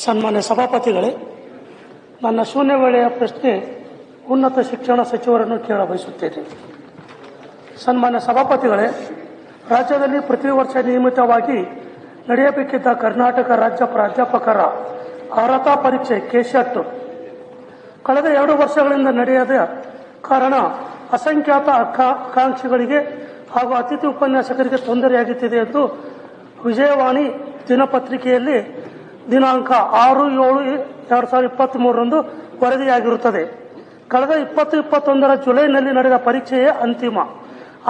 ಸನ್ಮಾನ್ಯ ಸಭಾಪತಿಗಳೇ, ನನ್ನ ಶೂನ್ಯ ವೇಳೆಯ ಪ್ರಶ್ನೆ ಉನ್ನತ ಶಿಕ್ಷಣ ಸಚಿವರನ್ನು ಕೇಳಬಯಸುತ್ತೇನೆ. ಸನ್ಮಾನ್ಯ ಸಭಾಪತಿಗಳೇ, ರಾಜ್ಯದಲ್ಲಿ ಪ್ರತಿ ವರ್ಷ ನಿಯಮಿತವಾಗಿ ನಡೆಯಬೇಕಿದ್ದ ಕರ್ನಾಟಕ ರಾಜ್ಯ ಪ್ರಾಧ್ಯಾಪಕರ ಅರ್ಹತಾ ಪರೀಕ್ಷೆ ಕೆಸೆಟ್ ಕಳೆದ 2 ವರ್ಷಗಳಿಂದ ನಡೆಯದ ಕಾರಣ ಅಸಂಖ್ಯಾತ ಆಕಾಂಕ್ಷಿಗಳಿಗೆ ಹಾಗೂ ಅತಿಥಿ ಉಪನ್ಯಾಸಕರಿಗೆ ತೊಂದರೆಯಾಗುತ್ತಿದೆ ಎಂದು ವಿಜಯವಾಣಿ ದಿನಪತ್ರಿಕೆಯಲ್ಲಿ ದಿನಾಂಕ 6/7/2023ರಂದು ವರದಿಯಾಗಿರುತ್ತದೆ. ಕಳೆದ 2021ರ ಜುಲೈನಲ್ಲಿ ನಡೆದ ಪರೀಕ್ಷೆಯೇ ಅಂತಿಮ.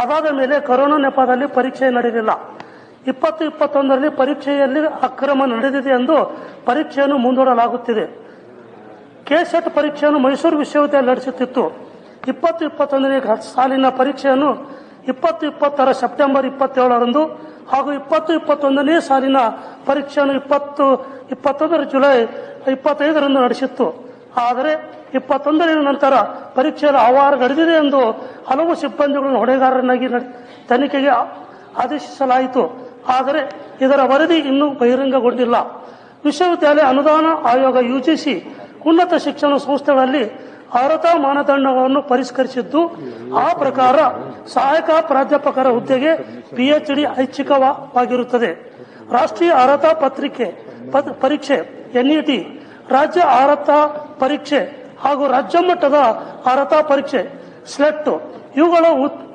ಅದಾದ ಮೇಲೆ ಕೊರೋನಾ ನೆಪದಲ್ಲಿ ಪರೀಕ್ಷೆ ನಡೆಯಲಿಲ್ಲ. 2021ರಲ್ಲಿ ಪರೀಕ್ಷೆಯಲ್ಲಿ ಅಕ್ರಮ ನಡೆದಿದೆ ಎಂದು ಪರೀಕ್ಷೆಯನ್ನು ಮುಂದೂಡಲಾಗುತ್ತಿದೆ. ಕೆಸೆಟ್ ಪರೀಕ್ಷೆಯನ್ನು ಮೈಸೂರು ವಿಶ್ವವಿದ್ಯಾಲಯ ನಡೆಸುತ್ತಿತ್ತು. 2021ನೇ ಸಾಲಿನ ಪರೀಕ್ಷೆಯನ್ನು 2020ರ ಸೆಪ್ಟೆಂಬರ್ 27ರಂದು ಹಾಗೂ 2021ನೇ ಸಾಲಿನ ಪರೀಕ್ಷೆಯನ್ನು 2021ರ ಜುಲೈ 25ರಂದು ನಡೆಸಿತ್ತು. ಆದರೆ 21ರ ನಂತರ ಪರೀಕ್ಷೆಯಲ್ಲಿ ಅವ್ಯವಹಾರ ನಡೆದಿದೆ ಎಂದು ಹಲವು ಸಿಬ್ಬಂದಿಗಳನ್ನು ಹೊಣೆಗಾರರನ್ನಾಗಿ ತನಿಖೆಗೆ ಆದೇಶಿಸಲಾಯಿತು. ಆದರೆ ಇದರ ವರದಿ ಇನ್ನೂ ಬಹಿರಂಗಗೊಂಡಿಲ್ಲ. ವಿಶ್ವವಿದ್ಯಾಲಯ ಅನುದಾನ ಆಯೋಗ ಯುಜಿಸಿ ಉನ್ನತ ಶಿಕ್ಷಣ ಸಂಸ್ಥೆಗಳಲ್ಲಿ ಅರ್ಹತಾ ಮಾನದಂಡವನ್ನು ಪರಿಷ್ಕರಿಸಿದ್ದು, ಆ ಪ್ರಕಾರ ಸಹಾಯಕ ಪ್ರಾಧ್ಯಾಪಕರ ಹುದ್ದೆಗೆ ಪಿಎಚ್ಡಿ ಐಚ್ಛಿಕವಾಗಿರುತ್ತದೆ. ರಾಷ್ಟ್ರೀಯ ಅರ್ಹತಾ ಪರೀಕ್ಷೆ ಎನ್ಇಟಿ, ರಾಜ್ಯ ಅರ್ಹತಾ ಪರೀಕ್ಷೆ ಹಾಗೂ ರಾಜ್ಯ ಮಟ್ಟದ ಅರ್ಹತಾ ಪರೀಕ್ಷೆ ಸ್ಲೆಟ್ ಇವುಗಳ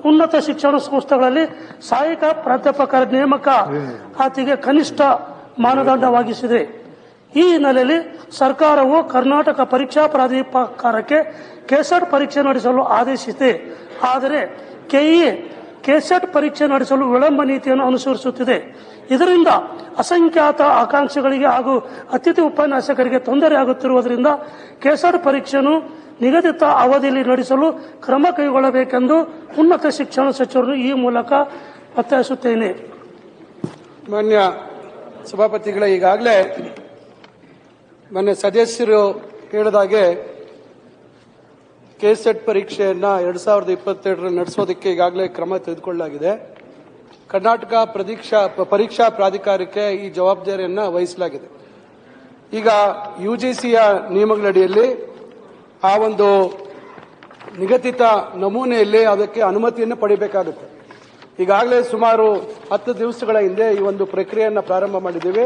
ಉನ್ನತ ಶಿಕ್ಷಣ ಸಂಸ್ಥೆಗಳಲ್ಲಿ ಸಹಾಯಕ ಪ್ರಾಧ್ಯಾಪಕರ ನೇಮಕಾತಿಗೆ ಕನಿಷ್ಠ ಮಾನದಂಡವಾಗಿಸಿದೆ. ಈ ಹಿನ್ನೆಲೆಯಲ್ಲಿ ಸರ್ಕಾರವು ಕರ್ನಾಟಕ ಪರೀಕ್ಷಾ ಪ್ರಾಧಿಕಾರಕ್ಕೆ ಕೆಸೆಟ್ ಪರೀಕ್ಷೆ ನಡೆಸಲು ಆದೇಶಿಸಿದೆ. ಆದರೆ ಕೆಇಎ ಕೆಸೆಟ್ ಪರೀಕ್ಷೆ ನಡೆಸಲು ವಿಳಂಬ ನೀತಿಯನ್ನು ಅನುಸರಿಸುತ್ತಿದೆ. ಇದರಿಂದ ಅಸಂಖ್ಯಾತ ಆಕಾಂಕ್ಷಿಗಳಿಗೆ ಹಾಗೂ ಅತಿಥಿ ಉಪನ್ಯಾಸಕರಿಗೆ ತೊಂದರೆಯಾಗುತ್ತಿರುವುದರಿಂದ ಕೆಸೆಟ್ ಪರೀಕ್ಷೆಯನ್ನು ನಿಗದಿತ ಅವಧಿಯಲ್ಲಿ ನಡೆಸಲು ಕ್ರಮ ಕೈಗೊಳ್ಳಬೇಕೆಂದು ಉನ್ನತ ಶಿಕ್ಷಣ ಸಚಿವರನ್ನು ಈ ಮೂಲಕ ಒತ್ತಾಯಿಸುತ್ತೇನೆ. ಮಾನ್ಯ ಸಭಾಪತಿಗಳೇ, ಈಗಾಗಲೇ ಮಾನ್ಯ ಸದಸ್ಯರು ಹೇಳಿದಾಗೆ ಕೆಸೆಟ್ ಪರೀಕ್ಷೆಯನ್ನ 2022ರಲ್ಲಿ ನಡೆಸೋದಕ್ಕೆ ಈಗಾಗಲೇ ಕ್ರಮ ತೆಗೆದುಕೊಳ್ಳಲಾಗಿದೆ. ಕರ್ನಾಟಕ ಪರೀಕ್ಷಾ ಪ್ರಾಧಿಕಾರಕ್ಕೆ ಈ ಜವಾಬ್ದಾರಿಯನ್ನ ವಹಿಸಲಾಗಿದೆ. ಈಗ ಯುಜಿಸಿಯ ನಿಯಮಗಳಡಿಯಲ್ಲಿ ಆ ಒಂದು ನಿಗದಿತ ನಮೂನೆಯಲ್ಲಿ ಅದಕ್ಕೆ ಅನುಮತಿಯನ್ನು ಪಡೆಯಬೇಕಾಗುತ್ತೆ. ಈಗಾಗಲೇ ಸುಮಾರು 10 ದಿವಸಗಳ ಹಿಂದೆ ಈ ಒಂದು ಪ್ರಕ್ರಿಯೆಯನ್ನು ಪ್ರಾರಂಭ ಮಾಡಿದ್ದೇವೆ.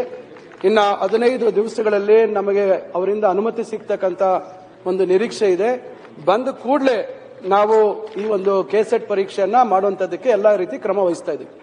ಇನ್ನು 15 ದಿವಸಗಳಲ್ಲಿ ನಮಗೆ ಅವರಿಂದ ಅನುಮತಿ ಸಿಗ್ತಕ್ಕಂಥ ಒಂದು ನಿರೀಕ್ಷೆ ಇದೆ. ಬಂದ ಕೂಡಲೇ ನಾವು ಈ ಒಂದು ಕೆಸೆಟ್ ಪರೀಕ್ಷೆಯನ್ನ ಮಾಡುವಂತದ್ದಕ್ಕೆ ಎಲ್ಲಾ ರೀತಿ ಕ್ರಮ ವಹಿಸ್ತಾ ಇದ್ದೀವಿ.